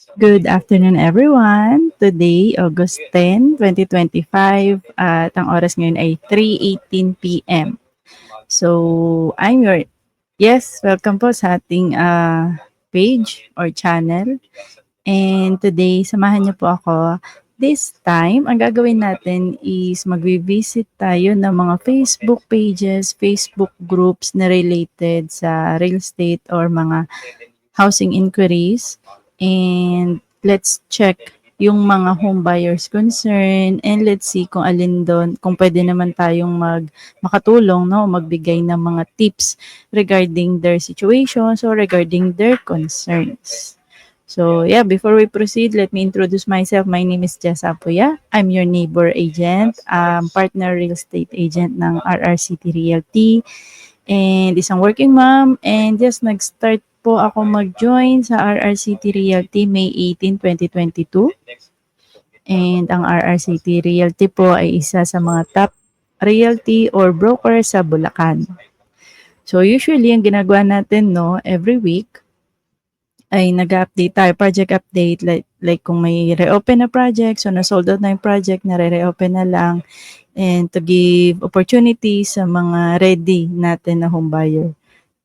Good afternoon, everyone. Today, August 10, 2025, at ang oras ngayon ay 3:18 p.m. So, yes, welcome po sa ating page or channel. And today, samahan niyo po ako. This time, ang gagawin natin is magvi-visit tayo ng mga Facebook pages, Facebook groups na related sa real estate or mga housing inquiries, and let's check yung mga home buyers concern, and let's see kung alin doon, kung pwede naman tayong makatulong, no, magbigay ng mga tips regarding their situations or regarding their concerns. So yeah, before we proceed, let me introduce myself. My name is Jess Apuya. I'm your neighbor agent, partner real estate agent ng RRCT Realty, and isang working mom, and just nag-start po ako mag-join sa RRCT Realty May 18, 2022. And ang RRCT Realty po ay isa sa mga top realty or broker sa Bulacan. So usually ang ginagawa natin, no, every week ay nag-update tayo, project update, like kung may reopen na project, so na-sold out na yung project, nare-reopen na lang, and to give opportunity sa mga ready natin na home buyer.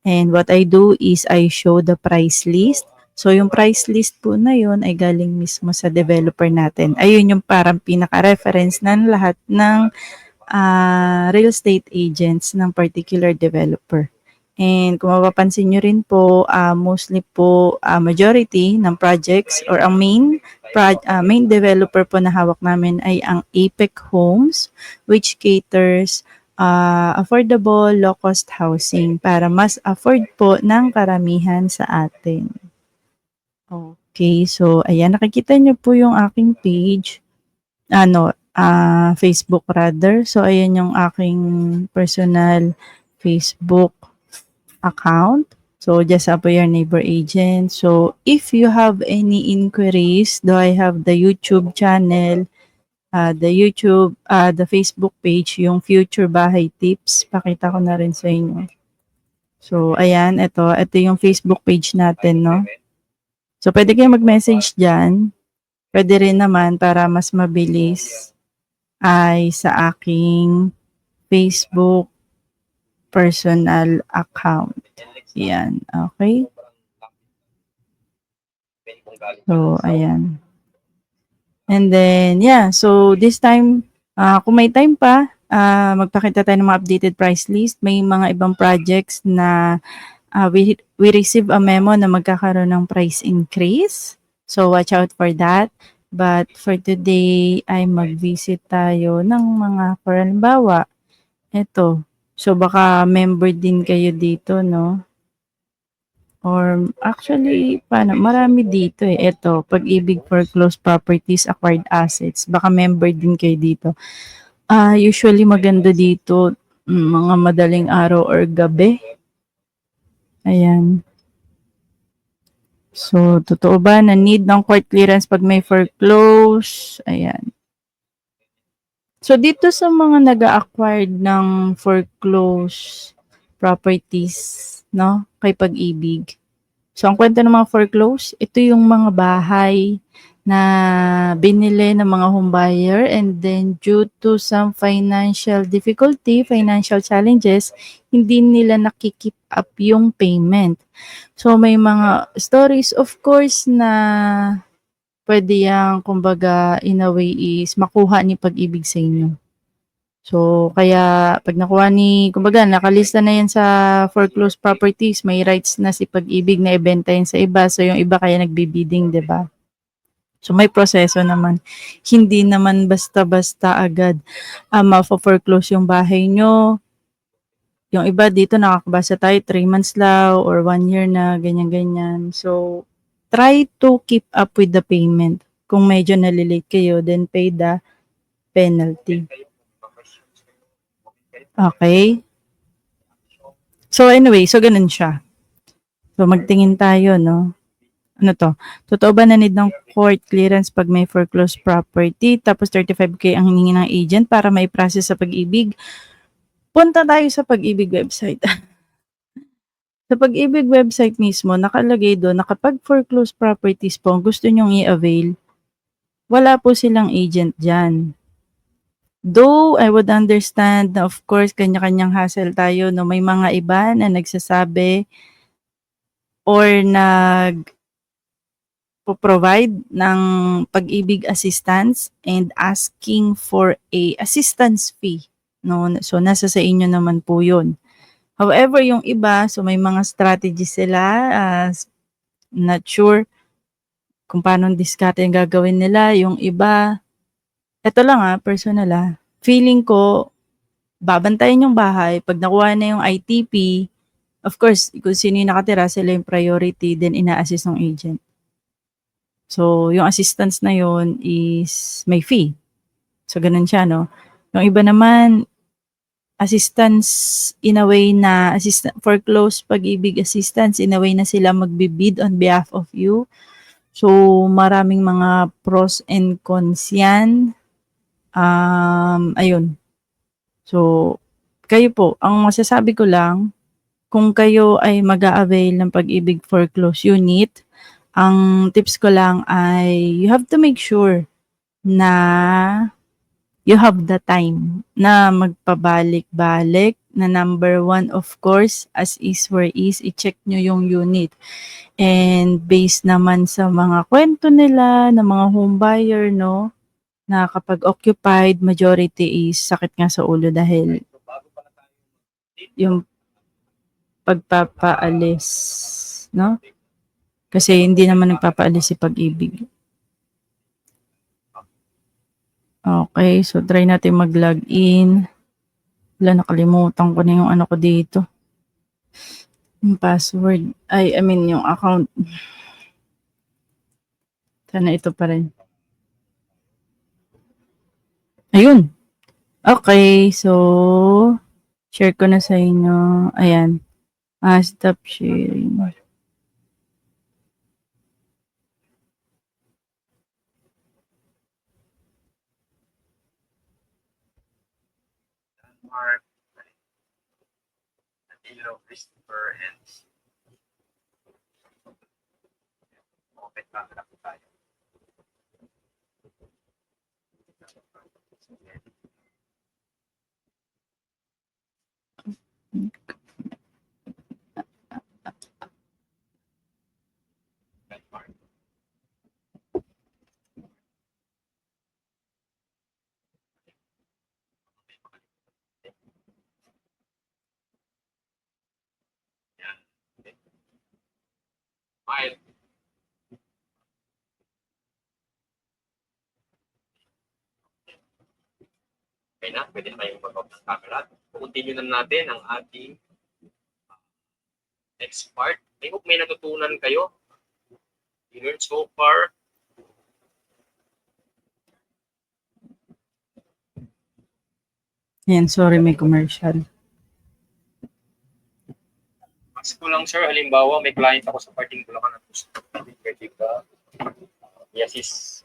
And what I do is I show the price list. So yung price list po na yun ay galing mismo sa developer natin. Ayun yung parang pinaka-reference ng lahat ng real estate agents ng particular developer. And kung mapapansin nyo rin po, mostly po majority ng projects or ang main developer po na hawak namin ay ang Apex Homes, which caters affordable low-cost housing para mas afford po ng karamihan sa atin. Okay, so ayan, nakikita nyo po yung aking page. Facebook rather. So ayan yung aking personal Facebook account. So just up your neighbor agent. So if you have any inquiries, do I have the YouTube channel, the Facebook page, yung Future Bahay Tips. Pakita ko na rin sa inyo. So ayan, ito yung Facebook page natin, no? So pwede kayo mag-message dyan. Pwede rin naman para mas mabilis ay sa aking Facebook personal account. Yan, okay? So, ayan. And then, yeah, so this time, kung may time pa, magpakita tayo ng mga updated price list. May mga ibang projects na we receive a memo na magkakaroon ng price increase. So, watch out for that. But for today, ay mag-visit tayo ng mga, for halimbawa, ito. So, baka member din kayo dito, no? Or actually, paano? Marami dito eh. Ito, Pag-ibig Foreclosed Properties, Acquired Assets. Baka member din kayo dito. Usually maganda dito, mga madaling araw or gabi. Ayan. So, totoo ba na need ng court clearance pag may foreclose? Ayan. So, dito sa mga nag-acquired ng foreclosed properties, no, kay Pag-ibig. So, ang kwento ng mga foreclose, ito yung mga bahay na binili ng mga homebuyer, and then due to some financial difficulty, financial challenges, hindi nila nakikip up yung payment. So, may mga stories, of course, na pwede yang, kumbaga, in a way is makuha ni Pag-ibig sa inyo. So, kaya pag nakuha kumbaga, nakalista na yan sa foreclosed properties, may rights na si Pag-ibig na ibenta yan sa iba. So, yung iba kaya nagbibidding, di ba? So, may proseso naman. Hindi naman basta-basta agad ma-foreclose yung bahay nyo. Yung iba dito nakakabasa tayo 3 months lang or 1 year na, ganyan-ganyan. So, try to keep up with the payment. Kung medyo nalilate kayo, then pay the penalty. Okay? So anyway, so ganun siya. So magtingin tayo, no? Ano to? Totoo ba na need ng court clearance pag may foreclosed property? Tapos 35K ang hiningi ng agent para may process sa Pag-ibig. Punta tayo sa Pag-ibig website. Sa Pag-ibig website mismo nakalagay dun na kapag foreclosed properties po ang gusto niyong i-avail, wala po silang agent diyan. Though I would understand na of course kanya-kanyang hustle tayo 'no, may mga iba na nagsasabi or nagpo-provide ng Pag-ibig assistance and asking for a assistance fee 'no. So, nasa sa inyo naman po 'yun. However, yung iba, so may mga strategies sila, not sure kung paanong diskarte ang gagawin nila. Yung iba, eto lang, personal, feeling ko babantayan yung bahay 'pag nakuha na yung ITP, of course kung sino yung nakatira sila yung priority then ina-assist nung agent. So, yung assistance na yun is may fee. So, ganun siya 'no. Yung iba naman assistance in a way na foreclosed Pag-ibig assistance in a way na sila magbi-bid on behalf of you. So, maraming mga pros and cons 'yan. Ayun. So, kayo po, ang masasabi ko lang, kung kayo ay mag-a-avail ng Pag-ibig foreclosed unit, ang tips ko lang ay you have to make sure na you have the time na magpabalik-balik na number one, of course, as is where is, i-check nyo yung unit. And based naman sa mga kwento nila ng mga home buyer, no, na kapag occupied, majority is sakit nga sa ulo dahil yung pagpapaalis, no? Kasi hindi naman nagpapaalis si Pag-ibig. Okay, so try natin mag-login. Wala, nakalimutan ko na yung ano ko dito. Yung password. I mean yung account. Sana ito pa rin. Ayun. Okay, so share ko na sa inyo. Ayan. Stop sharing. Mark, Danilo, Christopher, and Open Bakalap tayo. Mile. Okay na, pwede na kayong mag-off ng camera. Continue na natin ang ating next part. I hope may natutunan kayo. You learned so far. Ayan, sorry, may commercial. Ask ko lang, sir, halimbawa, may client ako sa parting Bulacan na gusto. Pwede ka i-assist.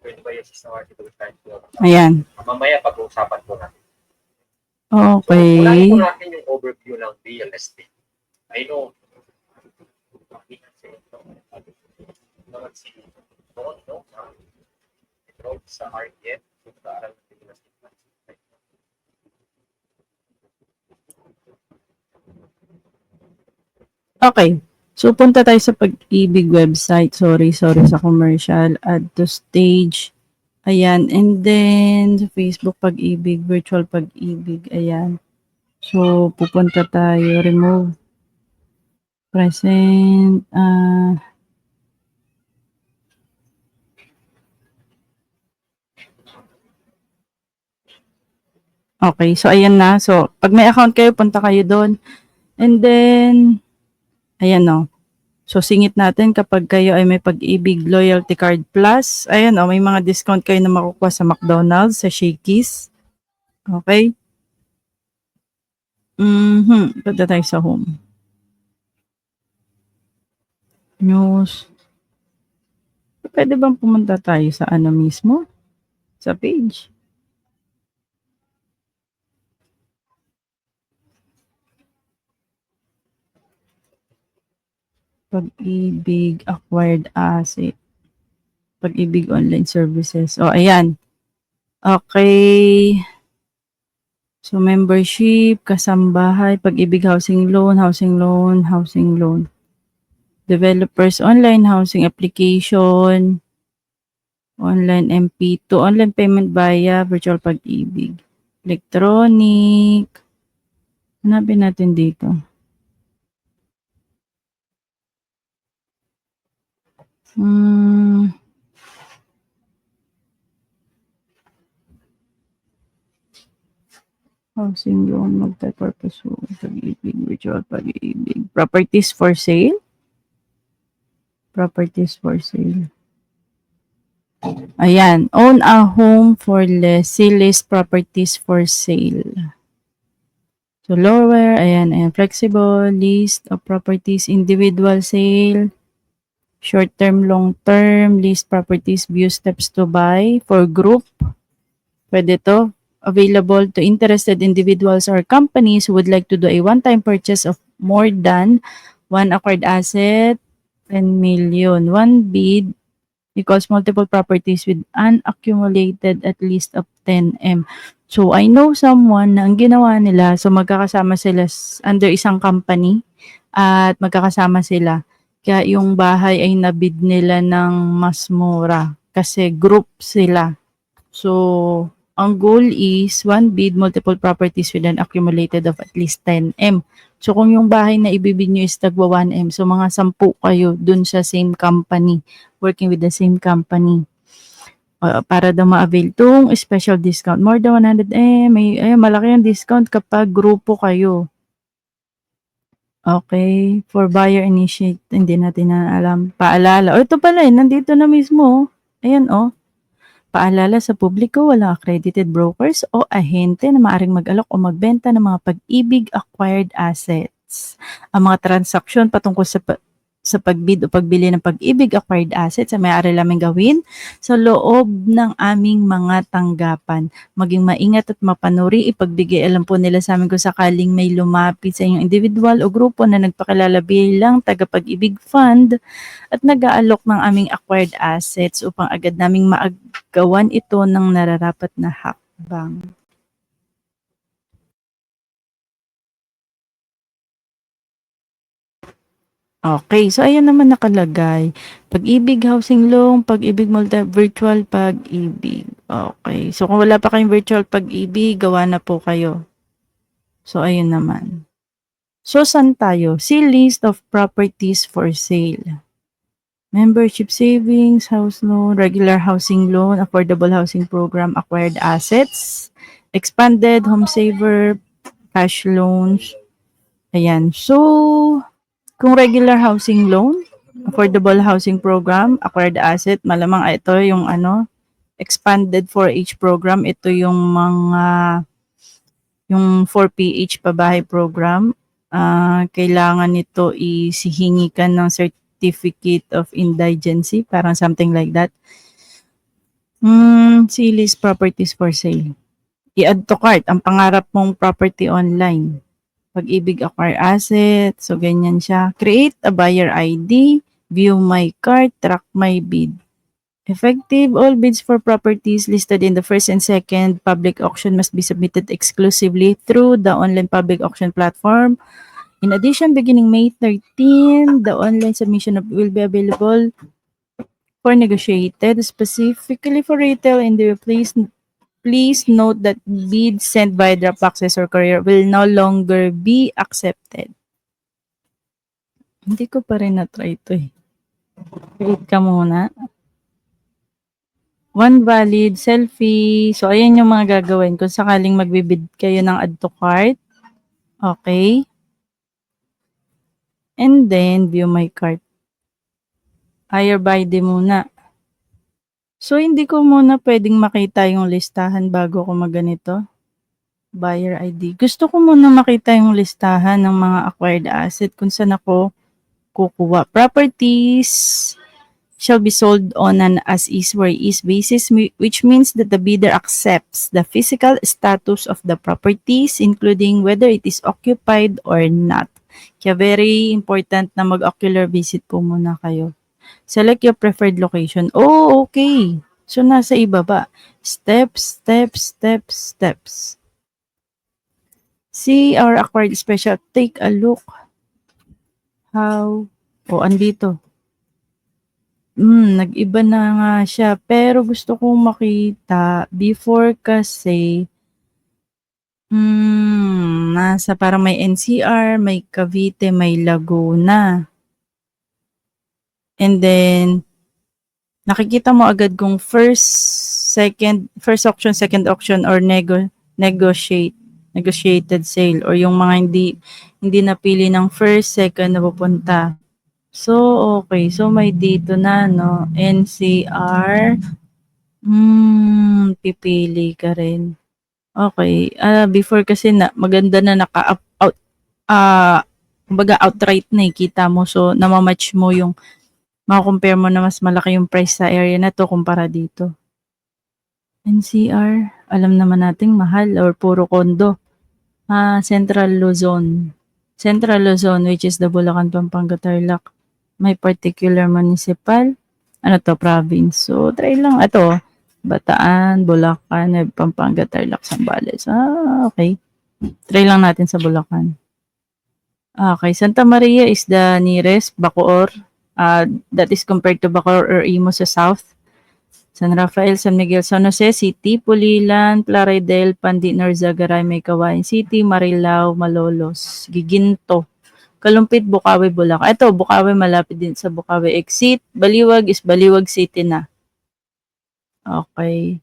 Pwede ba i-assist na article client ko? Ayan. Mamaya pag-uusapan ko natin. Okay. So, unahin po natin yung overview ng real estate. I know, sa REF, pag-aaral ng real estate. Okay. So, punta tayo sa Pag-ibig website. Sorry sa commercial. Add to stage. Ayan. And then, Facebook Pag-ibig, virtual Pag-ibig. Ayan. So, pupunta tayo. Remove. Present. Okay. So, ayan na. So, pag may account kayo, punta kayo doon. And then, ayan no. So, singit natin kapag kayo ay may Pag-ibig Loyalty Card Plus. Ayan may mga discount kayo na makukuha sa McDonald's, sa Shakey's. Okay? Punta tayo sa home. News. Pwede bang pumunta tayo sa ano mismo? Sa page. Pag-ibig acquired asset. Pag-ibig online services. O, ayan. Okay. So, membership, kasambahay, Pag-ibig housing loan, housing loan, housing loan. Developers online housing application, online MP2, online payment via virtual Pag-ibig. Electronic. Hanapin natin dito. Housing loan, multi-purpose home, Pag-ibig, virtual Pag-ibig. Properties for sale? Properties for sale. Ayan. Own a home for less. See list properties for sale. So, lower. Ayan. Flexible. List of properties. Individual sale. Short-term, long-term. List properties. View steps to buy. For group. Pwede to. Available to interested individuals or companies who would like to do a one-time purchase of more than one acquired asset, 10 million. One bid equals multiple properties with unaccumulated at least of 10M. So, I know someone na ang ginawa nila, so magkakasama sila under isang company at magkakasama sila. Kaya yung bahay ay nabid nila ng mas mura kasi group sila. So, ang goal is one bid, multiple properties with an accumulated of at least 10M. So, kung yung bahay na ibibid nyo is tagwa 1M, so mga 10 kayo dun sa same company, working with the same company. Para daw ma-avail itong special discount. More than 100M, malaki yung discount kapag grupo kayo. Okay, for buyer initiate, hindi natin na alam. Paalala. Ito pala nandito na mismo. Ayan Paalala sa publiko, walang accredited brokers o ahente na maaaring mag-alok o magbenta ng mga Pag-ibig acquired assets. Ang mga transaksyon patungkol sa pagbid o pagbili ng Pag-ibig acquired assets ay maaari lamang gawin sa loob ng aming mga tanggapan. Maging maingat at mapanuri, ipagbigay alam po nila sa amin kung sakaling may lumapit sa inyong individual o grupo na nagpakilala bilang taga-Pag-ibig Fund at nag-aalok ng aming acquired assets upang agad naming maagawan ito ng nararapat na hakbang. Okay, so ayan naman nakalagay. Pag-ibig housing loan, Pag-ibig virtual Pag-ibig. Okay, so kung wala pa kayong virtual Pag-ibig, gawa na po kayo. So ayun naman. So saan tayo? See list of properties for sale. Membership savings, house loan, regular housing loan, affordable housing program, acquired assets, expanded home saver, cash loans. Ayan. So, kung regular housing loan, affordable housing program, acquired asset, malamang ito yung expanded 4H program. Ito yung yung 4PH pabahay program. Kailangan nito isihingi ka ng certificate of indigency, parang something like that. See list properties for sale. I-add to cart ang pangarap mong property online. Pag-ibig acquire asset, so ganyan siya. Create a buyer ID, view my cart, track my bid. Effective, all bids for properties listed in the first and second public auction must be submitted exclusively through the online public auction platform. In addition, beginning May 13, the online submission will be available for negotiated specifically for retail and please note that bids sent by Dropboxes or courier will no longer be accepted. Hindi ko pa rin na-try ito Wait ka muna. One valid, selfie. So, ayan yung mga gagawin kung sakaling magbibid kayo ng add to cart. Okay. And then, view my cart. Higher by day muna. So, hindi ko muna pwedeng makita yung listahan bago ko maganito. Buyer ID. Gusto ko muna makita yung listahan ng mga acquired asset kung saan ako kukuha. Properties shall be sold on an as-is where is basis, which means that the bidder accepts the physical status of the properties, including whether it is occupied or not. Kaya very important na mag-ocular visit po muna kayo. Select your preferred location. Oh, okay. So, nasa ibaba. Steps, steps, steps, steps. See our acquired special. Take a look. How? Oh, andito. Nag-iba na nga siya. Pero gusto kong makita. Before kasi, nasa parang may NCR, may Cavite, may Laguna. And then, nakikita mo agad kung first auction, second auction, or negotiated sale, or yung mga hindi napili ng first, second na pupunta. So, okay. So, may dito na, no? NCR. Pipili ka rin. Okay. Before kasi maganda na kumbaga outright na kita mo. So, namamatch mo yung maka-compare mo na mas malaki yung price sa area na to kumpara dito. NCR, alam naman nating mahal or puro condo. Central Luzon. Central Luzon, which is the Bulacan, Pampanga, Tarlac. May particular municipal. Ano to, province. So, try lang. Ito, Bataan, Bulacan, Pampanga, Tarlac, Zambales. Okay. Try lang natin sa Bulacan. Okay, Santa Maria is the nearest, Bacoor. That is compared to Bacoor or Imus sa south. San Rafael, San Miguel, San Jose City, Pulilan, Plaridel, Pandi, Norzagaray, may Kawayan City, Marilao, Malolos, Giginto, Kalumpit, Bukawi, Bulacan. Ito, Bukawi, malapit din sa Bukawi exit. Baliwag is Baliwag City na. Okay.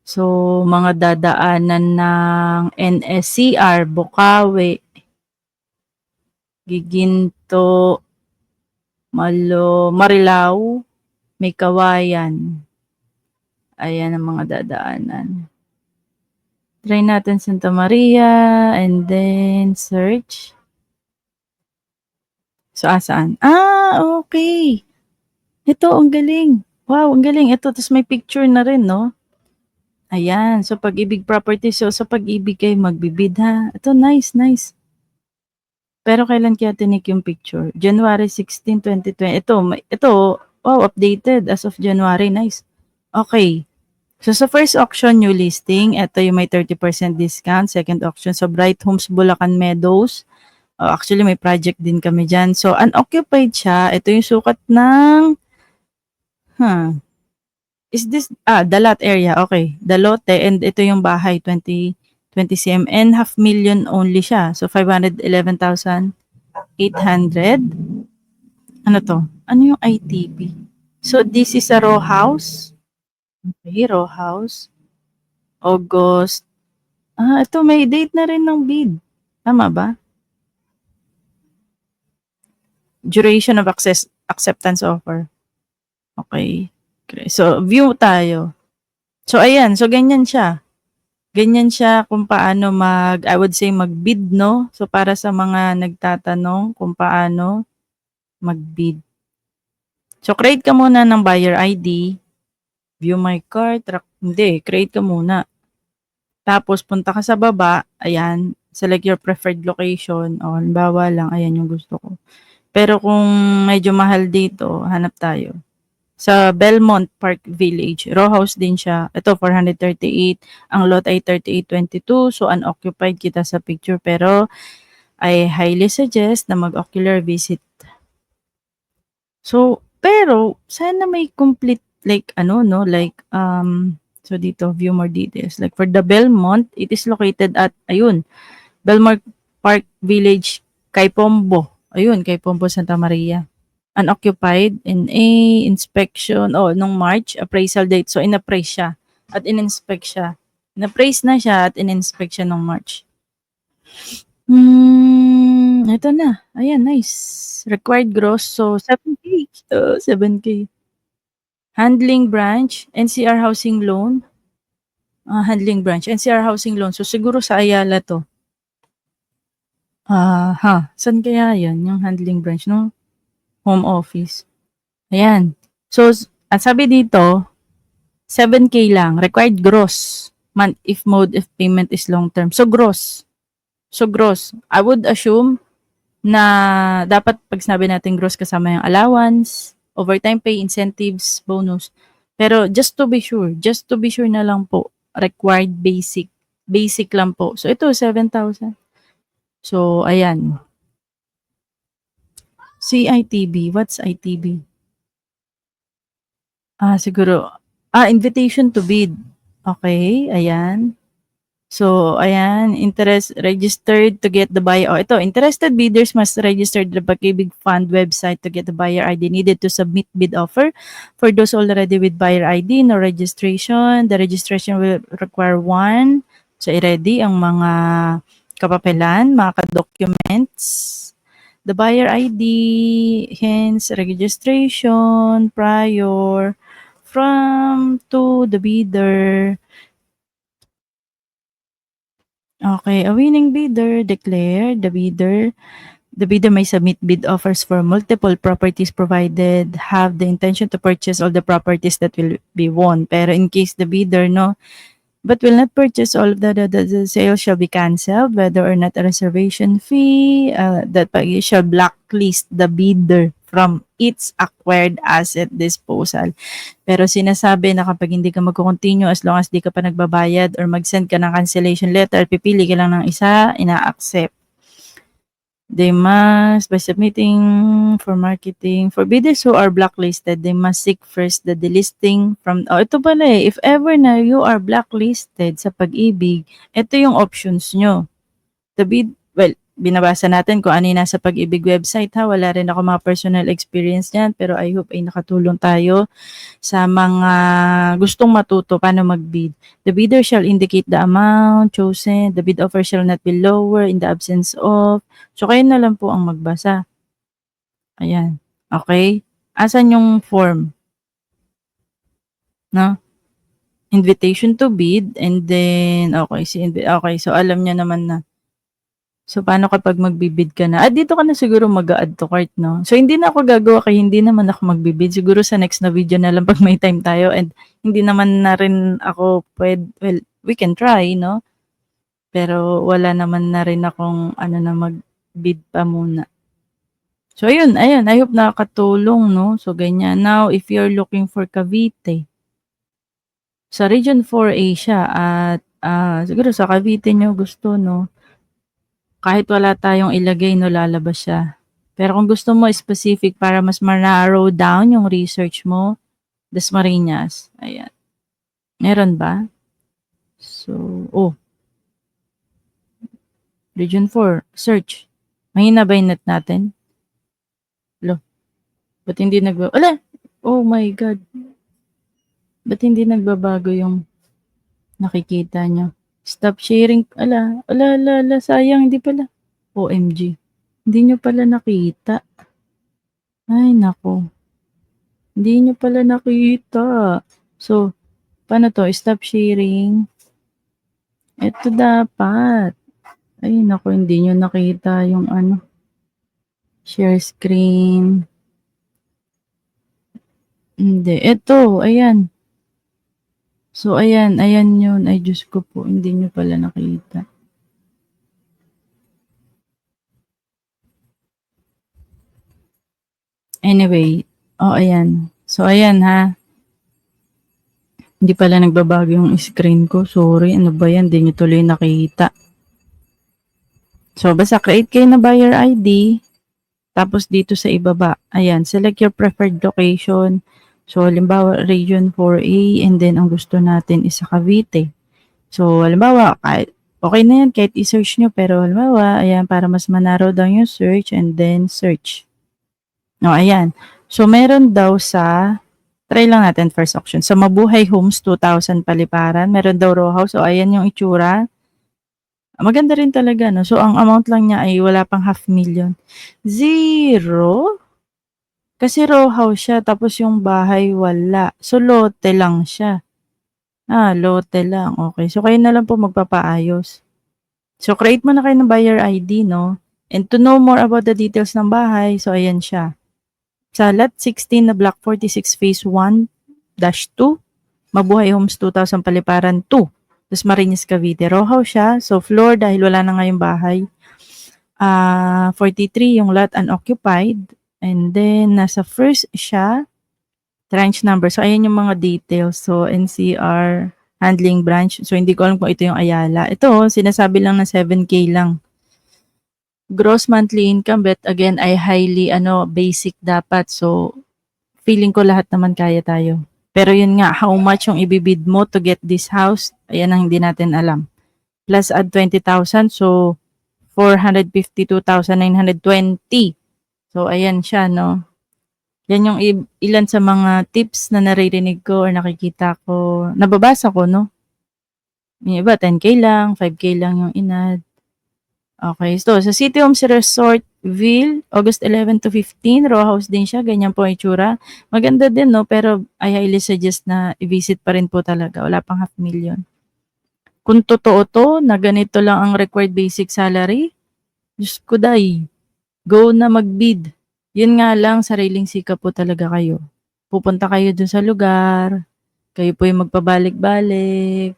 So, mga dadaanan ng NSCR, Bukawi, Giginto, Marilao, may Kawayan. Ayan ang mga dadaanan. Try natin Santa Maria and then search. So, saan? Okay. Ito, ang galing. Wow, ang galing. Ito, tapos may picture na rin, no? Ayan. So, Pag-ibig Property. So, sa Pag-ibig kayo magbibid, ha? Ito, nice, nice. Pero kailan kaya tinik yung picture? January 16, 2020. Ito, wow, updated as of January. Nice. Okay. So, sa first auction, new listing, ito yung may 30% discount. Second auction, sa Bright Homes, Bulacan Meadows. Actually, may project din kami dyan. So, unoccupied siya. Ito yung sukat ng, is this, the lot area. Okay. The lote, and ito yung bahay, 20 cm, and 500,000 only siya. So, 511,800. Ano to? Ano yung ITP? So, this is a row house. Okay, row house. August. Ito may date na rin ng bid. Tama ba? Duration of acceptance offer. Okay. So, view tayo. So, ayan. So, ganyan siya. Ganyan siya kung paano I would say mag-bid, no? So, para sa mga nagtatanong kung paano mag-bid. So, create ka muna ng buyer ID. View my cart. Create ka muna. Tapos, punta ka sa baba. Ayan. Select your preferred location. O, halimbawa lang. Ayan yung gusto ko. Pero kung medyo mahal dito, hanap tayo. Sa Belmont Park Village. Row house din siya. Ito, 438. Ang lot ay 3822. So, unoccupied kita sa picture. Pero, I highly suggest na mag-ocular visit. So, pero, sana may complete, so dito, view more details. Like for the Belmont, it is located at, Belmont Park Village, Kaipombo. Kaipombo, Santa Maria. Unoccupied in a inspection, nung March, appraisal date. So, in-appraise siya at in-inspect siya. In-appraise na siya at in-inspect siya nung March. Ito na. Ayan, nice. Required gross. So, 7K. 7K. Handling branch, NCR housing loan. Handling branch, NCR housing loan. So, siguro sa Ayala to. Saan kaya yan? Yung handling branch, no? Home office. Ayan. So, ang sabi dito, 7K lang. Required gross. If payment is long term. So, gross. I would assume na dapat pag sinabi natin gross kasama yung allowance, overtime pay, incentives, bonus. Pero just to be sure na lang po, required basic lang po. So ito 7,000. So ayan. CITB, what's ITB? Siguro invitation to bid. Okay, ayan. So, ayan, registered to get the buyer. Ito, interested bidders must register the Pag-ibig Fund website to get the buyer ID needed to submit bid offer. For those already with buyer ID, no registration. The registration will require one. So, i-ready ang mga kapapelan, mga ka-documents. The buyer ID, hence registration prior from to the bidder. Okay, a winning bidder declared the bidder may submit bid offers for multiple properties provided have the intention to purchase all the properties that will be won. Pero in case the bidder but will not purchase all of the sale shall be canceled whether or not a reservation fee that shall blacklist the bidder from its acquired asset disposal. Pero sinasabi na kapag hindi ka magko-continue as long as di ka pa nagbabayad or mag-send ka ng cancellation letter, pipili ka lang ng isa, ina-accept. They must, by submitting for marketing, for bidders who are blacklisted, they must seek first the delisting from, ito pala if ever na you are blacklisted sa Pag-ibig, ito yung options nyo. Binabasa natin kung ano yung nasa Pag-ibig website ha. Wala rin ako mga personal experience niyan, pero I hope ay nakatulong tayo sa mga gustong matuto paano mag-bid. The bidder shall indicate the amount chosen. The bid offer shall not be lower in the absence of. So, kayo na lang po ang magbasa. Ayan. Okay? Asan yung form? No? Invitation to bid and then, okay, so alam niya naman na. So, paano kapag magbibid ka na? Dito ka na siguro mag-add to cart, no? So, hindi na ako gagawa kaya hindi naman ako magbibid. Siguro sa next na video na lang pag may time tayo and hindi naman na rin ako we can try, no? Pero wala naman na rin akong na mag-bid pa muna. So, ayun. I hope nakakatulong, no? So, ganyan. Now, if you're looking for Cavite, sa Region 4A siya at siguro sa Cavite nyo gusto, no? Kahit wala tayong ilagay, no, lalabas siya. Pero kung gusto mo specific para mas ma-narrow down yung research mo, Dasmariñas. Ayan. Meron ba? So, Region 4, search. Mahina ba yung net natin? Ba't hindi oh my God. Ba't hindi nagbabago yung nakikita nyo? Stop sharing. Ala, sayang, hindi pala. OMG. Hindi nyo pala nakita. Ay, nako. Hindi nyo pala nakita. So, paano to? Stop sharing. Ito dapat. Ay, nako, hindi nyo nakita yung share screen. Hindi. Ito, ayan. So, ayan yun. Ay, Diyos ko po, hindi nyo pala nakita. Anyway, ayan. So, ayan ha. Hindi pala nagbabago yung screen ko. Sorry, ano ba yan? Hindi nyo tuloy nakita. So, basta create kayo na buyer ID. Tapos dito sa ibaba, ayan, select your preferred location. So, halimbawa, Region 4A, and then ang gusto natin is sa Cavite. So, halimbawa, okay na yan, kahit i-search nyo, pero halimbawa, ayan, para mas manarrow down yung search, and then search. No, ayan. So, meron daw try lang natin first auction. Sa Mabuhay Homes, 2,000 paliparan. Meron daw row house. So, ayan yung itsura. Maganda rin talaga, no? So, ang amount lang niya ay wala pang 500,000. Zero? Kasi row house siya, tapos yung bahay wala. So, lote lang siya. Lote lang. Okay. So, kayo na lang po magpapaayos. So, create mo na kayo ng buyer ID, no? And to know more about the details ng bahay, so, ayan siya. Sa lot 16 na Block 46 Phase 1-2, Mabuhay Homes 2,000 Paliparan 2. Dasmariñas, Cavite. Row house siya. So, floor dahil wala na ngayong bahay. 43 yung lot unoccupied. And then, nasa first siya, tranche number. So, ayan yung mga details. So, NCR, handling branch. So, hindi ko alam kung ito yung Ayala. Ito, sinasabi lang na 7K lang. Gross monthly income, but again, ay highly, basic dapat. So, feeling ko lahat naman kaya tayo. Pero yun nga, how much yung ibibid mo to get this house, ayan ang hindi natin alam. Plus add 20,000, so 452,920. So, ayan siya, no? Yan yung ilan sa mga tips na naririnig ko or nakikita ko, nababasa ko, no? Yung iba, 10K lang, 5K lang yung inad. Okay, so sa City Homes Resortville, August 11 to 15, row house din siya, ganyan po ang itsura. Maganda din, no? Pero I highly suggest na i-visit pa rin po talaga. Wala pang $500,000. Kung totoo to, na ganito lang ang required basic salary, Diyos ko day, go na mag-bid. Yun nga lang, sariling sikap po talaga kayo. Pupunta kayo dun sa lugar, kayo po yung magpabalik-balik,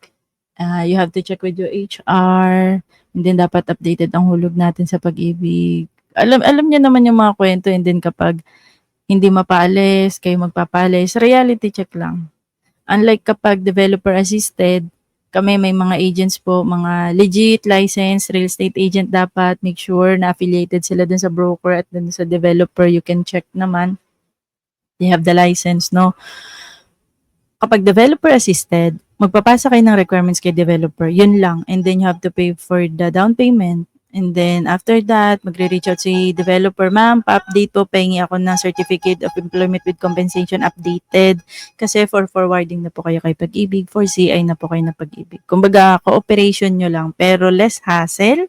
you have to check with your HR, and then dapat updated ang hulog natin sa pag-ibig. Alam niyo naman yung mga kwento, and then kapag hindi mapaalis, kayo magpapalis, reality check lang. Unlike kapag developer assisted, kami may mga agents po, mga legit licensed real estate agent dapat, make sure na affiliated sila dun sa broker at dun sa developer, you can check naman. They have the license, no? Kapag developer assisted, magpapasa kayo ng requirements kay developer, yun lang. And then you have to pay for the down payment. And then after that, magre-reach out si developer, ma'am, pa-update po, pahingi ako ng certificate of employment with compensation updated. Kasi for forwarding na po kayo kay Pag-ibig, for CI na po kayo na Pag-ibig. Kumbaga, cooperation nyo lang, pero less hassle.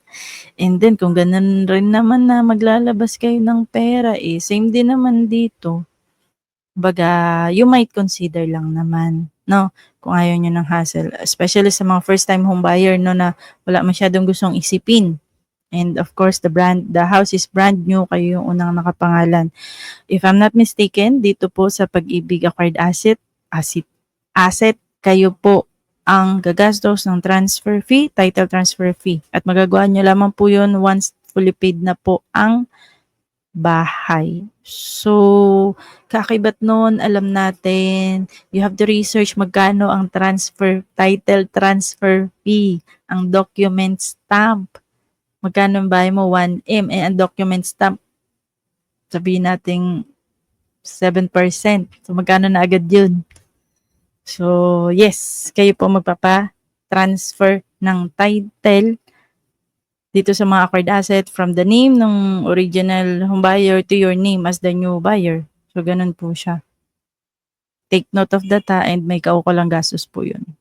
And then, kung ganun rin naman na maglalabas kayo ng pera, same din naman dito. Kumbaga, you might consider lang naman, no? Kung ayaw nyo ng hassle. Especially sa mga first-time home buyer, no, na wala masyadong gustong isipin. And of course, the house is brand new, kayo yung unang nakapangalan. If I'm not mistaken, dito po sa Pag-ibig Acquired Asset, kayo po ang gagastos ng transfer fee, title transfer fee. At magagawa nyo lamang po yun once fully paid na po ang bahay. So, kakakibat nun, alam natin, you have to research magkano ang title transfer fee, ang document stamp. Magkano ang bahay mo? 1M. Ang document stamp, sabihin natin 7%. So, magkano na agad yun? So, yes, kayo po magpapa-transfer ng title dito sa mga acquired asset from the name ng original home buyer to your name as the new buyer. So, ganun po siya. Take note of that and may kaukulang gastos po yun.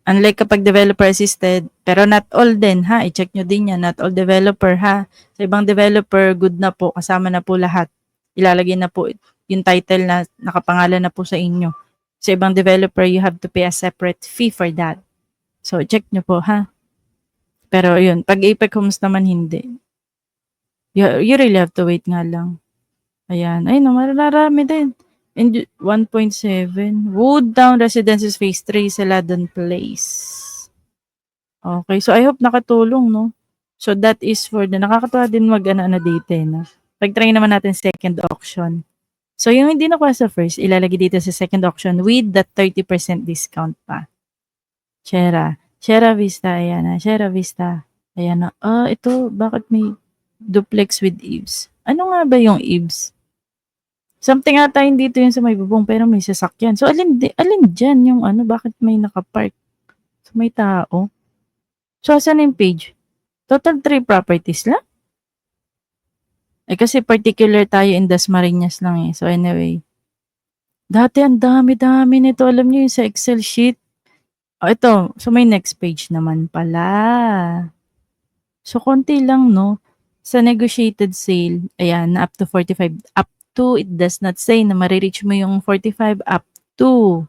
Unlike kapag developer assisted, pero not all din ha, i-check nyo din yan, not all developer ha. Sa ibang developer, good na po, kasama na po lahat. Ilalagay na po yung title na nakapangalan na po sa inyo. Sa ibang developer, you have to pay a separate fee for that. So, check nyo po ha. Pero yun, pag Apex Homes naman hindi. You really have to wait nga lang. Ayan, ay no, mararami din. And 1.7, Woodtown Residences Phase 3, Celadon Place. Okay, so I hope nakatulong, no? So that is for the, nakakatawa din mag-ano dito, no? Pag-try naman natin second auction. So yung hindi nakuha sa first, ilalagay dito sa second auction with the 30% discount pa. Sierra Vista, ayan na. Sierra Vista. Ayan na. Ito, bakit may duplex with eaves? Ano nga ba yung eaves? Something ata yung dito yung sa may bubong, pero may sasakyan. So, alin dyan yung ano, bakit may nakapark? So, may tao. So, saan yung page? Total 3 properties lang? Kasi particular tayo in Dasmariñas lang eh. So, anyway. Dati, ang dami-dami nito. Alam niyo yung sa Excel sheet. Ito. So, may next page naman pala. So, konti lang, no? Sa negotiated sale, ayan, up to 45. Up to, it does not say na marireach mo yung 45 up to.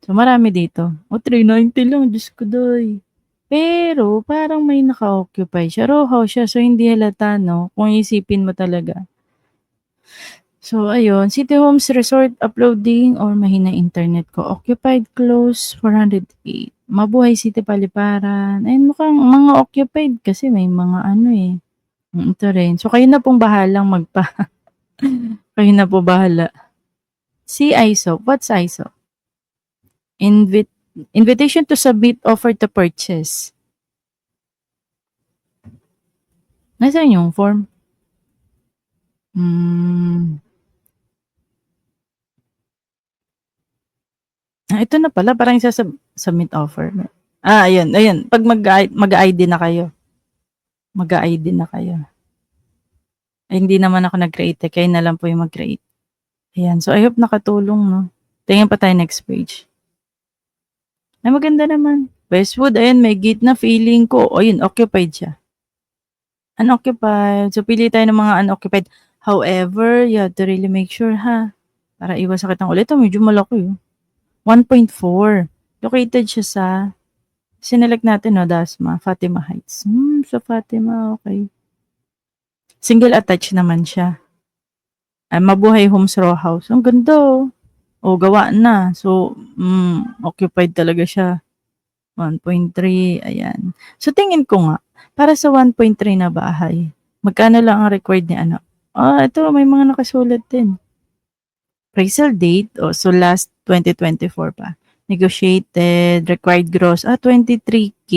So, marami dito. 390 lang. Diyos ko, doy. Pero, parang may naka-occupy siya. Row house siya. So, hindi halata, no? Kung isipin mo talaga. So, ayun. City Homes Resort uploading or mahina internet ko. Occupied close 408. Mabuhay City Paliparan. Ayun, mukhang mga occupied kasi may mga ano eh. Ito rin. So, kayo na pong bahalang kayo na po bahala. Si ISO. What's ISO? Invitation to submit offer to purchase. Nasaan yung form? Ito na pala, parang submit offer. Ayun, ayun. Pag mag-ID na kayo. Mag-ID na kayo. Ay, hindi naman ako nag-create eh. Kayo na lang po yung mag-create. Ayan. So, I hope nakatulong, no? Tingnan pa tayo next page. Ay, maganda naman. Westwood, ayun, may gate na feeling ko. O, yun, occupied siya. Unoccupied. So, pili tayo ng mga unoccupied. However, you have to really make sure, ha? Para iwas sakit ng ulit. Ito, medyo malaki, 1.4. Located siya sa, sinelect natin, no, Dasma, Fatima Heights. Sa Fatima, okay. Single attached naman siya. Mabuhay Homes Row House. Ang ganda, O, gawa na. So, occupied talaga siya. 1.3, ayan. So, tingin ko nga, para sa 1.3 na bahay, magkano lang ang required ni ano? Ito, may mga nakasulat din. Appraisal date, so last 2024 pa. Negotiated, required gross, 23K.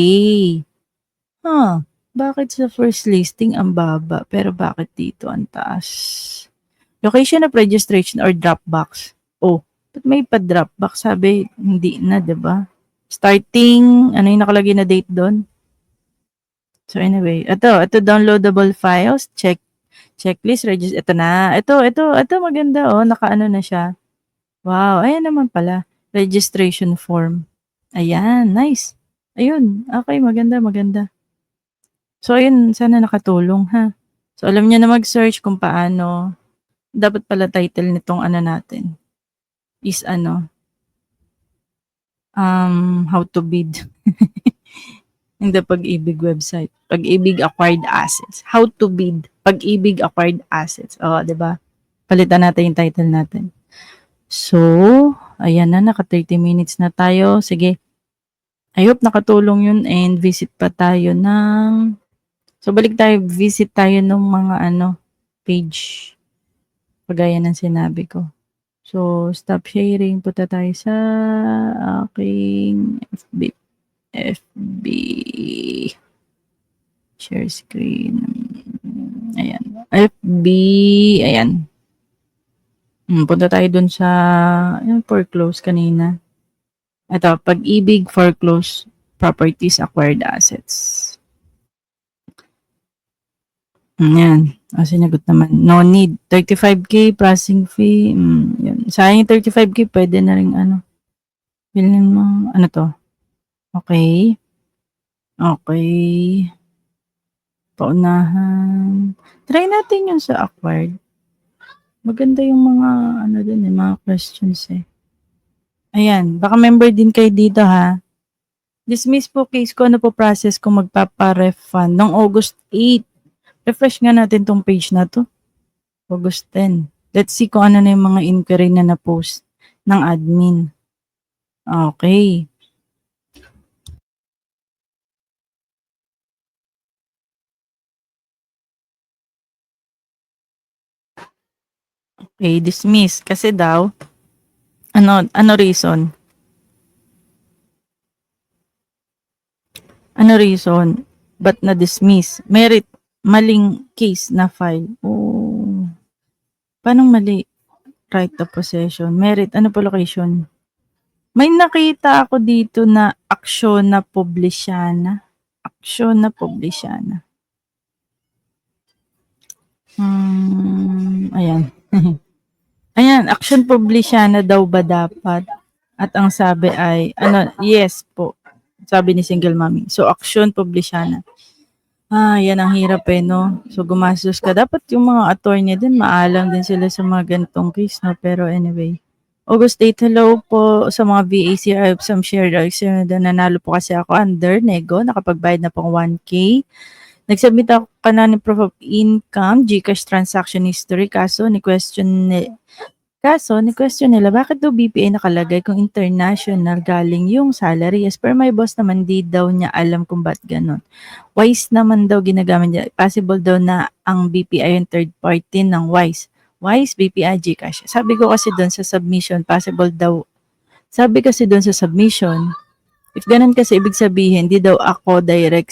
Bakit sa first listing ang baba, pero bakit dito ang taas? Location of registration or Dropbox. Ba't may pa-Dropbox? Sabi, hindi na, diba? Starting, ano yung nakalagay na date doon? So anyway, ito downloadable files, checklist, register, ito na. Ito maganda, nakaano na siya. Wow, ayan naman pala. Registration form. Ayan, nice. Ayun, okay, maganda. So, ayun, sana nakatulong, ha? So, alam niyo na mag-search kung paano. Dapat pala title nitong ano natin is how to bid. In the Pag-ibig website. Pag-ibig acquired assets. How to bid. Pag-ibig acquired assets. Diba? Palitan natin yung title natin. So, ayan na, naka 30 minutes na tayo. Sige. I hope nakatulong yun and visit pa tayo ng... So, visit tayo ng mga page. Pagaya ng sinabi ko. So, stop sharing. Punta tayo sa aking FB. Share screen. Ayan. FB. Ayan. Punta tayo dun sa foreclose kanina. Ito, Pag-ibig foreclose properties acquired assets. Yan. Sinagot naman. No need. 35K processing fee. Yan. Sayang yung 35K, pwede na rin bilhin mo. Ano to? Okay. Paunahan. Try natin yun sa acquired. Maganda yung mga din mga questions eh. Ayan. Baka member din kayo dito ha. Dismiss po case ko po process kung magpapa-refund noong August 8. Refresh nga natin tong page na to. August 10. Let's see kung ano na yung mga inquiry na na-post ng admin. Okay. Okay, dismiss. Kasi daw, ano reason? Ano reason? Ba't na-dismiss? Merit, maling case na file. Paano mali? Right of possession. Merit, ano po location? May nakita ako dito na aksyon na publisyana. Aksyon na publisyana. Ayan. Ayan, action publisyana daw ba dapat? At ang sabi ay, yes po. Sabi ni single mommy. So, action publisyana. Yan ang hirap no? So, gumastos ka. Dapat yung mga attorney din, maalam din sila sa mga ganitong case, no? Pero anyway. August 8, hello po sa mga VAC. I have some shared nanalo po kasi ako under nego. Nakapagbayad na pong 1K. Nagsubmit ako ka na ng proof of income, GCash transaction history, kaso ni-question nila bakit daw BPI nakalagay kung international galing yung salary. As per my boss naman, di daw niya alam kung ba't ganun. Wise naman daw ginagamit niya. Possible daw na ang BPI yung third party ng Wise. Wise, BPI, GCash. Sabi ko kasi doon sa submission, possible daw. Sabi kasi doon sa submission, if ganun kasi ibig sabihin, di daw ako direct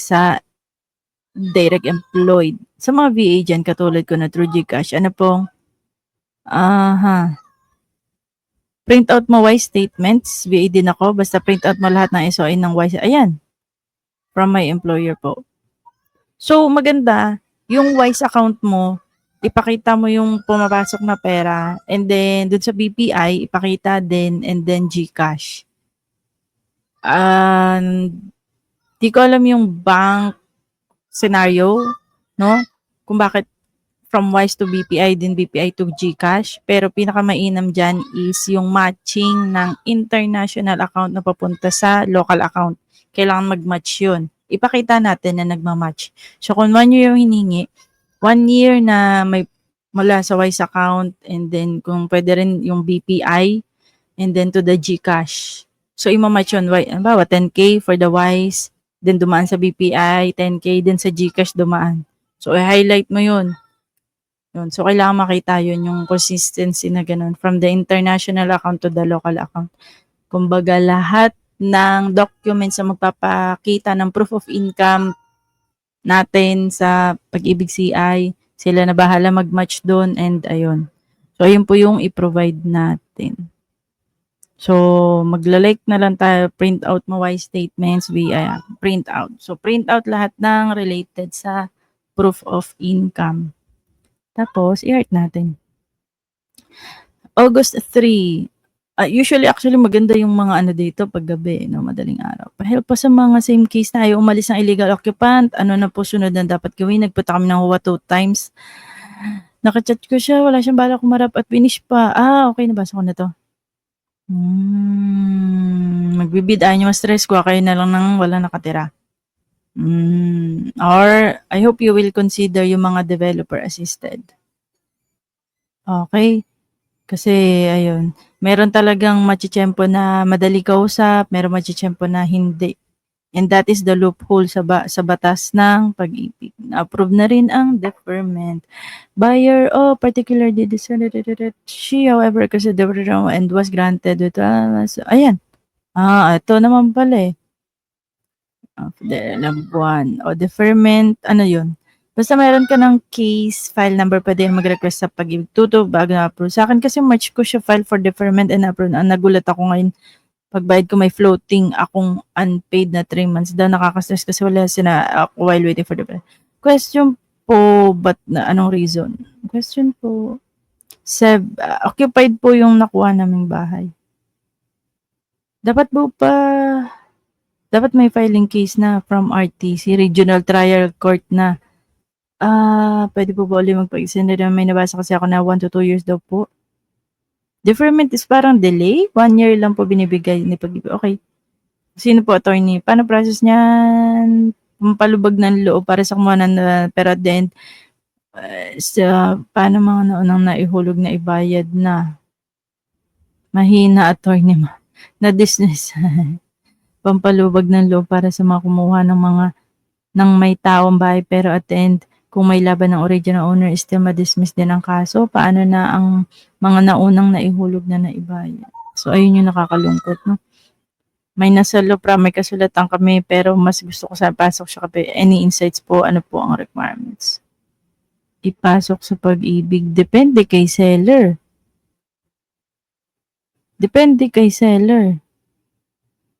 employed. Sa mga VA dyan, katulad ko na through GCash, ano pong, print out mo Wise statements, VA din ako, basta print out mo lahat ng SOI ng Wise. Ayan, from my employer po. So, maganda, yung Wise account mo, ipakita mo yung pumapasok na pera, and then, dun sa BPI, ipakita din, and then GCash. Di ko alam yung bank scenario, no? Kung bakit from Wise to BPI, din BPI to GCash. Pero pinakamainam dyan is yung matching ng international account na papunta sa local account. Kailangan mag-match yun. Ipakita natin na nagmamatch. So kung 1 year yung hiningi, 1 year na may mula sa Wise account, and then kung pwede rin yung BPI, and then to the GCash. So imamatch yun. Ano ba? 10K for the Wise, then dumaan sa BPI, 10K, then sa GCash dumaan. So i-highlight mo yun. Yun. So, kailangan makita yun, yung consistency na ganun, from the international account to the local account. Kumbaga, lahat ng documents na magpapakita ng proof of income natin sa Pag-ibig CI, sila na bahala mag-match doon, and ayun. So, ayun po yung i-provide natin. So, magla-like na lang tayo, print out mo Wise statements via print out. So, print out lahat ng related sa proof of income. Tapos, i-heart natin. August 3. Usually, actually, maganda yung mga ano dito paggabi, no, madaling araw. Pahelp po sa mga same case na ayaw umalis ng illegal occupant. Ano na po sunod na dapat gawin? Nagpunta kami ng HUA 2 times. Nakachat ko siya, wala siyang balak kumarap at finish pa. Okay, nabasa ko na to. Magbibid, ayaw niyo ma-stress ko, kayo na lang nang wala nakatira. Or, I hope you will consider yung mga developer assisted. Okay. Kasi, ayun, meron talagang machichempo na madali kausap, meron machichempo na hindi. And that is the loophole sa batas ng Pag-ibig. Na-approve na rin ang deferment. Buyer, particularly decided she, however, kasi the and was granted with, ayan. Ito naman pala eh. Buwan. Deferment, ano yun? Basta meron ka ng case file number, pwede mag-request sa Pag-ibig Tuto bago na-approve. Sa akin kasi March ko siya file for deferment and approve. Nagulat ako ngayon. Pagbayad ko may floating akong unpaid na 3 months. Daw nakaka-stress kasi wala sina ako while waiting for deferment. Question po, but anong reason? Question po. Occupied po yung nakuha naming bahay. Dapat may filing case na from RTC, Regional Trial Court na. Pwede po ba ulit magpag-extend na may nabasa kasi ako na 1 to 2 years daw po. Deferment is parang delay. 1 year lang po binibigay ni Pag-ibig. Okay. Sino po attorney? Paano process niyan? Pampalubag ng loob para sa kumuha ng pero at the end, paano mga naunang naihulog na ibayad na? Mahina attorney na dismiss. Pampalubag ng loob para sa mga kumuha ng may tawang bahay pero at the end, kung may laban ng original owner, still ma-dismiss din ang kaso. Paano na ang mga naunang naihulog na naibayad? So, ayun yung nakakalungkot, no? May nasa lupra, may kasulatan kami, pero mas gusto ko sa pasok siya kape. Any insights po? Ano po ang requirements? Ipasok sa Pag-ibig. Depende kay seller.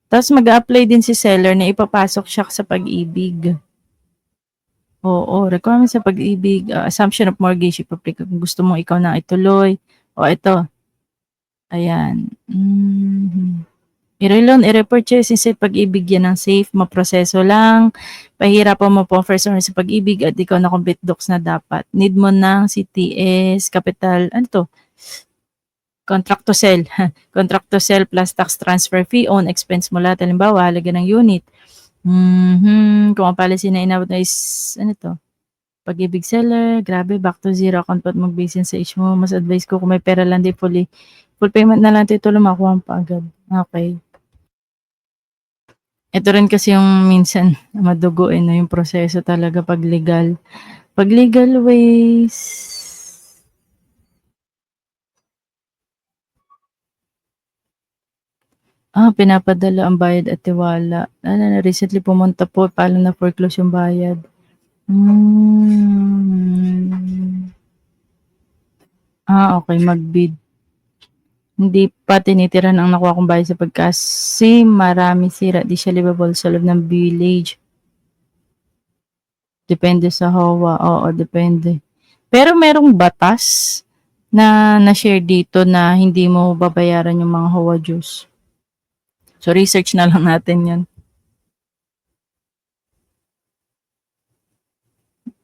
Tapos mag-a-apply din si seller na ipapasok siya sa Pag-ibig. Oo, requirements sa Pag-ibig, assumption of mortgage, ipaplik kung gusto mong ikaw na ituloy. Ito. Ayan. I-reloan, i-repurchase, instead Pag-ibig yan ng safe, maproseso lang. Pahirapan mo po first owner sa Pag-ibig at ikaw na complete docs na dapat. Need mo ng CTS, capital, ano to? Contract to sell. Contract to sell plus tax transfer fee, own expense mo lahat. Halimbawa, halaga ng unit. Kung ang policy na inabot na is, ano to? Pag-ibig seller, grabe, back to zero account pa at mag-base sa age mo. Mas advice ko kung may pera lang, di full payment na lang titulo, makuha mo pa agad. Okay. Ito rin kasi yung minsan maduguin na yung proseso talaga pag legal. Pag legal ways, pinapadala ang bayad at tiwala. Recently pumunta po, paano na foreclose yung bayad. Okay, mag-bid. Hindi pa tinitiran ang nakuha kong bayad sa kasi marami sira, di siya livable sa loob ng village. Depende sa HOA, oo, depende. Pero merong batas na na-share dito na hindi mo babayaran yung mga HOA dues. So, research na lang natin yan.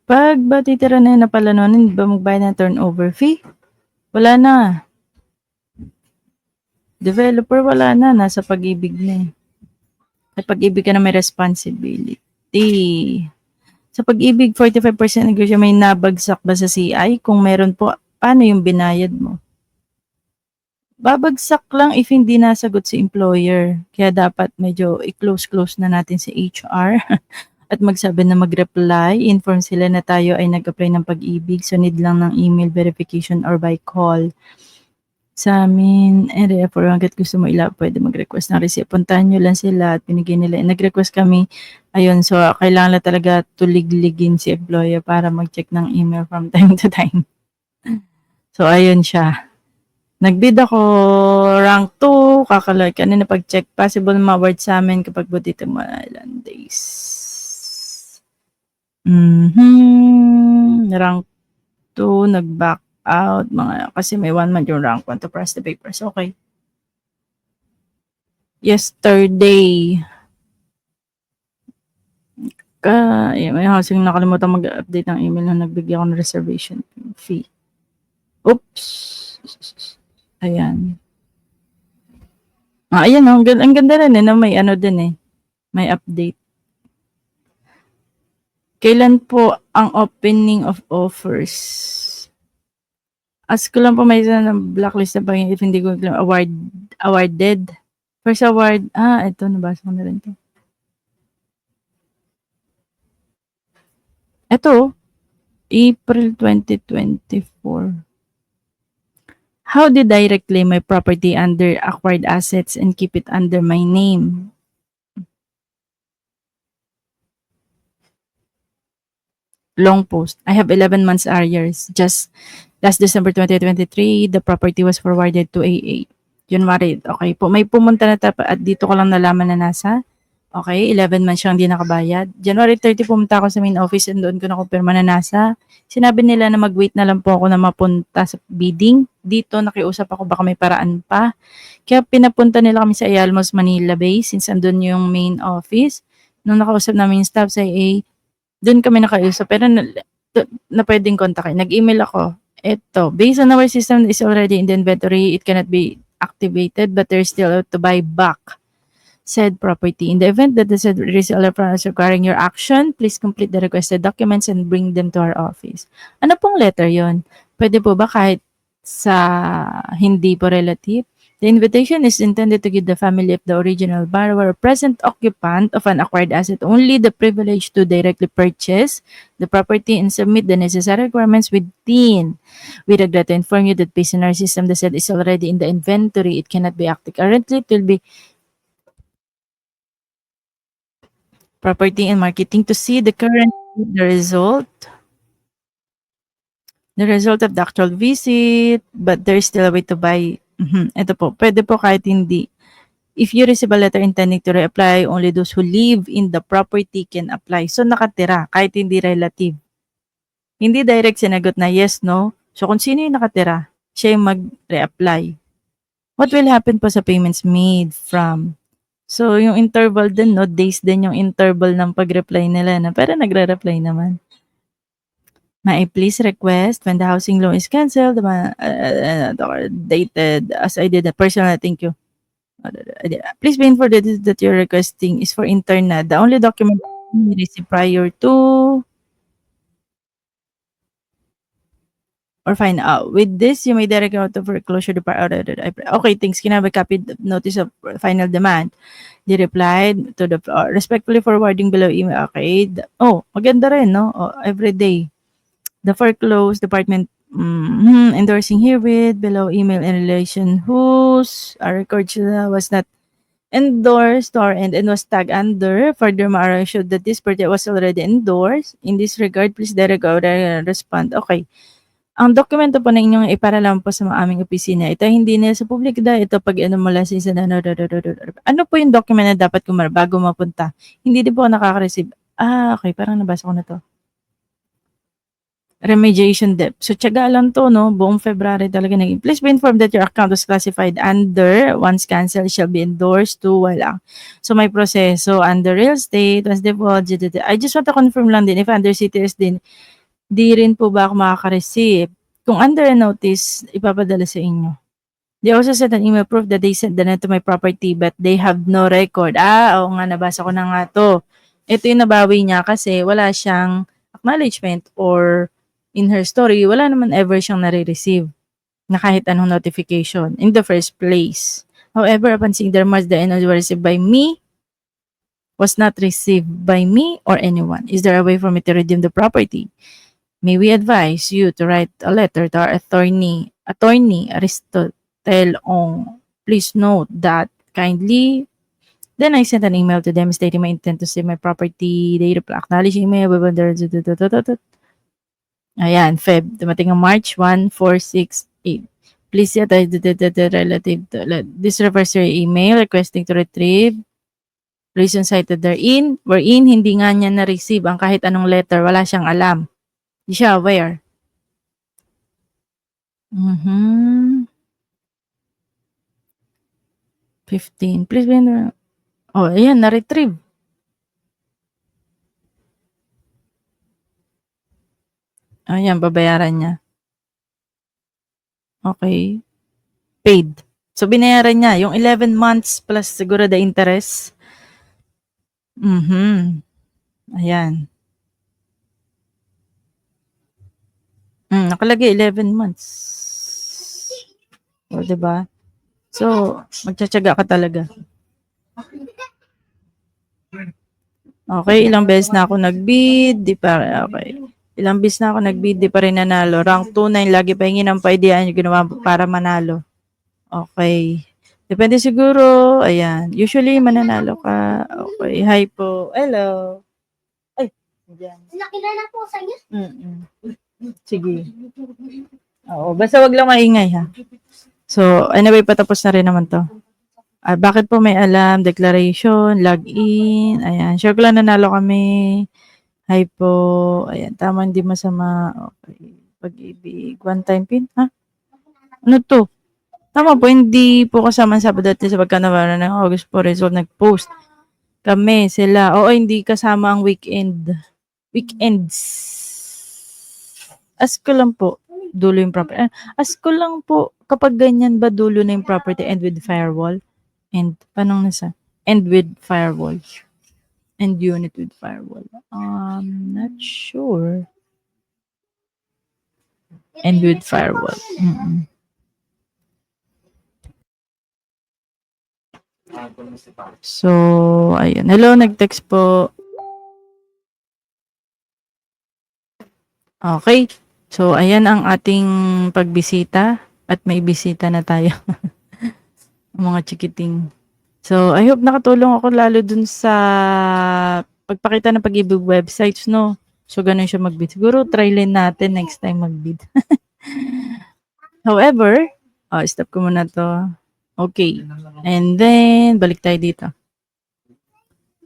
Pag ba titira na yun na pala noon, hindi ba magbayad ng turnover fee? Wala na. Developer, wala na. Nasa pag-ibig na eh. At pag-ibig ka na may responsibility. Sa pag-ibig, 45% negosyo, may nabagsak ba sa CI? Kung meron po, paano yung binayad mo? Babagsak lang if hindi nasagot si employer. Kaya dapat medyo i-close na natin si HR at magsabi na mag-reply. Inform sila na tayo ay nag-apply ng pag-ibig. So need lang ng email verification or by call. Sa amin, therefore, hanggat gusto mo pwede mag-request ng receipt. Puntahan nyo lang sila at binigyan nila. Nag-request kami. Ayun, so kailangan na talaga tuligligin si employer para mag-check ng email from time to time. So, ayun siya. Nagbid ako, rank 2, kakaloy. Kanina pag-check, possible ma-award sa amin kapag budito mo ilan days. Rank 2, nag-back out, kasi may 1 month yung rank 1 to press the papers. Okay. Yesterday, may housing nakalimutan mag-update ng email na nagbigay ako ng reservation fee. Oops. Ayan. Ayan, ang ganda rin na may din eh. May update. Kailan po ang opening of offers? Ask ko lang po may isa ng blacklist na pa if hindi ko awarded. First award, ito, nabasa ko na rin to. Ito, April 2024. How did I reclaim my property under acquired assets and keep it under my name? Long post. I have 11 months arrears. Just last December 2023, the property was forwarded to AA. January, okay po. May pumunta na at dito ko lang nalaman na nasa. Okay, 11 months siyang hindi nakabayad. January 30 pumunta ako sa main office and doon ko nakumpirma na nasa. Sinabi nila na mag-wait na lang po ako na mapunta sa bidding. Dito nakiusap ako baka may paraan pa. Kaya pinapunta nila kami sa Ayalmos, Manila Bay since andun yung main office. Nung nakausap namin yung staff sa AA, doon kami nakausap. Pero na pwedeng kontakin. Nag-email ako. Ito, based on our system is already in the inventory, it cannot be activated but there's still to buy back said property. In the event that the said reseller is requiring your action, please complete the requested documents and bring them to our office. Ano pong letter yon? Pwede po ba kahit sa hindi po relative? The invitation is intended to give the family of the original borrower or present occupant of an acquired asset only the privilege to directly purchase the property and submit the necessary requirements within. We regret to inform you that based on our system, the said is already in the inventory. It cannot be active. Currently, it will be property and marketing to see the result of the actual visit, but there's still a way to buy. Ito po, pwede po kahit hindi. If you receive a letter intending to reapply, only those who live in the property can apply. So nakatira, kahit hindi relative. Hindi direct sinagot na yes, no. So kung sino yung nakatira, siya yung mag-reapply. What will happen po sa payments made from? So, yung interval din, no, days din yung interval ng pag-reply nila na, pero nagre-reply naman. May I please request when the housing loan is canceled, dated as I did personal, thank you. Please be informed that you're requesting is for interna. The only document we received prior to or fine. With this, you may direct out to foreclosure department. Okay, thanks. Can I have a copy of notice of final demand? They replied to the respectfully forwarding below email. Okay. Maganda rin, no? Every day. The foreclosed department endorsing herewith below email in relation whose record was not endorsed or and was tagged under. Furthermore, should that this project was already endorsed. In this regard, please direct out respond. Okay. Ang dokumento po na inyong iparalam po sa mga aming opisina, ito hindi nila sa publiko dahil ito pag mula sa isa na ano po yung document na dapat ko bago mapunta. Hindi din po ako nakaka-receive. Okay, parang nabasa ko na to. Remediation debt. So, tiyaga lang to, no? Buong February talaga naging. Please be informed that your account was classified under, once cancelled, shall be endorsed to, wala. So, may proseso under real estate, once deposit. I just want to confirm lang din, if under CTS din, di rin po ba ako makaka-receive? Kung under a notice, ipapadala sa inyo. They also sent an email proof that they sent the net to my property but they have no record. Oo nga, nabasa ko na nga to. Ito yung nabawi niya kasi wala siyang acknowledgement or in her story, wala naman ever siyang nare-receive na kahit anong notification in the first place. However, upon seeing the remarks, the email was received by me, was not received by me or anyone. Is there a way for me to redeem the property? May we advise you to write a letter to our attorney Aristotle Ong. Please note that kindly. Then I sent an email to them stating my intent to save my property. They reply, acknowledge email. Ayan, Feb. Dumating ang March 1, 4, 6, 8. Please yet relative to this refers to your email requesting to retrieve reason cited therein. Wherein, hindi nga niya na-receive ang kahit anong letter. Wala siyang alam. Hindi siya aware. 15. Please be ayan, na-retrieve. Ayan, babayaran niya. Okay. Paid. So, binayaran niya yung 11 months plus siguro the interest. Ayan. Nakalagay 11 months. O, diba? So, magtsatsaga ka talaga. Okay, ilang beses na ako nag-bid, di pa, okay. Ilang beses na ako nag-bid, di pa rin nanalo. Rank 2-9, lagi pa hingi ng paidean yung ginawa para manalo. Okay. Depende siguro, ayan. Usually, mananalo ka. Okay, hi po. Hello. Ay, dyan. Nakilala po sa inyo. Sige. Oo, basta wag lang maingay ha. So, anyway, patapos na rin naman to. Bakit po may alam? Declaration, login, ayan. Sure ko lang nanalo kami. Hi po. Ayan, tama, hindi masama. Okay. Pag-ibig. One time pin? Ha? Ano to? Tama po, hindi po kasama sa Sabado at sa pagkanawaran ng August po result nag-post. Kami, sila. Oo, hindi kasama ang weekend. Weekends. Ask ko lang po. Dulo yung property. Ask ko lang po, kapag ganyan ba dulo na yung property end with firewall? And, paano nasa? End with firewall. And unit with firewall. Not sure. End with firewall. So, ayun. Hello, nag-text po. Okay. So, ayan ang ating pagbisita. At may bisita na tayo. Mga chikiting. So, I hope nakatulong ako lalo dun sa pagpakita ng pag-ibig websites, no? So, ganun siya mag-bid. Siguro, try din natin next time mag-bid. However, stop ko muna to. Okay. And then, balik tayo dito.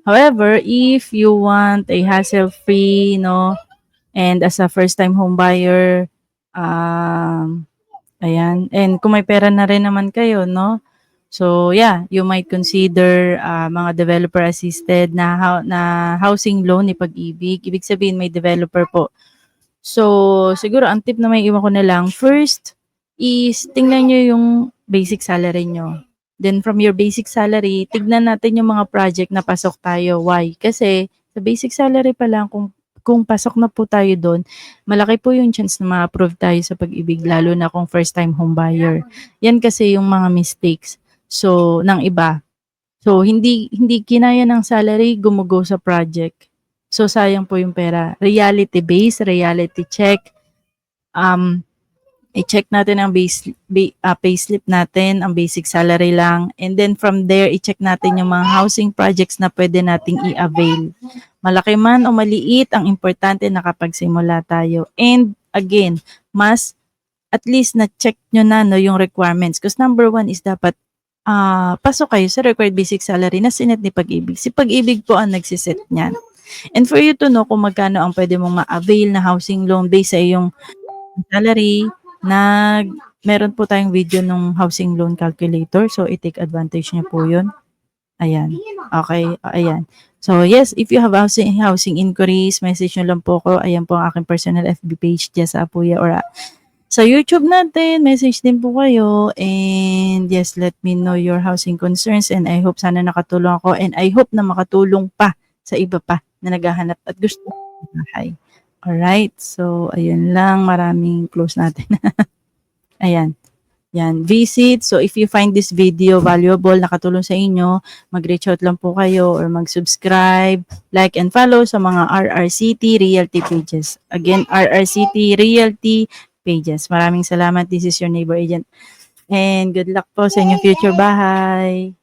However, if you want a hassle-free, no, and as a first-time home buyer, ayan. And kung may pera na rin naman kayo, no, so, yeah, you might consider mga developer-assisted na housing loan ni Pag-ibig. Ibig sabihin, may developer po. So, siguro, ang tip na may iwan ko na lang, first is tingnan nyo yung basic salary nyo. Then, from your basic salary, tignan natin yung mga project na pasok tayo. Why? Kasi, sa basic salary pa lang, kung kung pasok na po tayo doon, malaki po yung chance na ma-approve tayo sa Pag-ibig, lalo na kung first time home buyer. Yan kasi yung mga mistakes so ng iba. So hindi kinaya ng salary, gumugo sa project. So sayang po yung pera. Reality based, reality check. I-check natin ang payslip natin, ang basic salary lang. And then from there, i-check natin yung mga housing projects na pwede nating i-avail. Malaki man o maliit, ang importante nakapagsimula tayo. And again, mas at least na-check nyo na no, yung requirements. Because number one is dapat pasok kayo sa required basic salary na sinet ni Pag-ibig. Si Pag-ibig po ang nagsiset niyan. And for you to know kung magkano ang pwede mong ma-avail na housing loan based sa iyong salary, meron po tayong video ng housing loan calculator. So, i-take advantage niyo po yun. Ayan. Okay. Ayan. So, yes, if you have housing inquiries, message nyo lang po ko. Ayan po ang aking personal FB page, Jess Apuya, or sa YouTube natin, message din po kayo. And yes, let me know your housing concerns. And I hope sana nakatulong ako. And I hope na makatulong pa sa iba pa na naghahanap at gusto ng bahay. Alright. So, ayun lang. Maraming close natin. Ayan. Yan. Visit. So, if you find this video valuable, nakatulong sa inyo, mag-reach out lang po kayo or mag-subscribe, like, and follow sa mga RRCT Realty pages. Again, RRCT Realty pages. Maraming salamat. This is your neighbor agent. And good luck po sa inyong future bahay.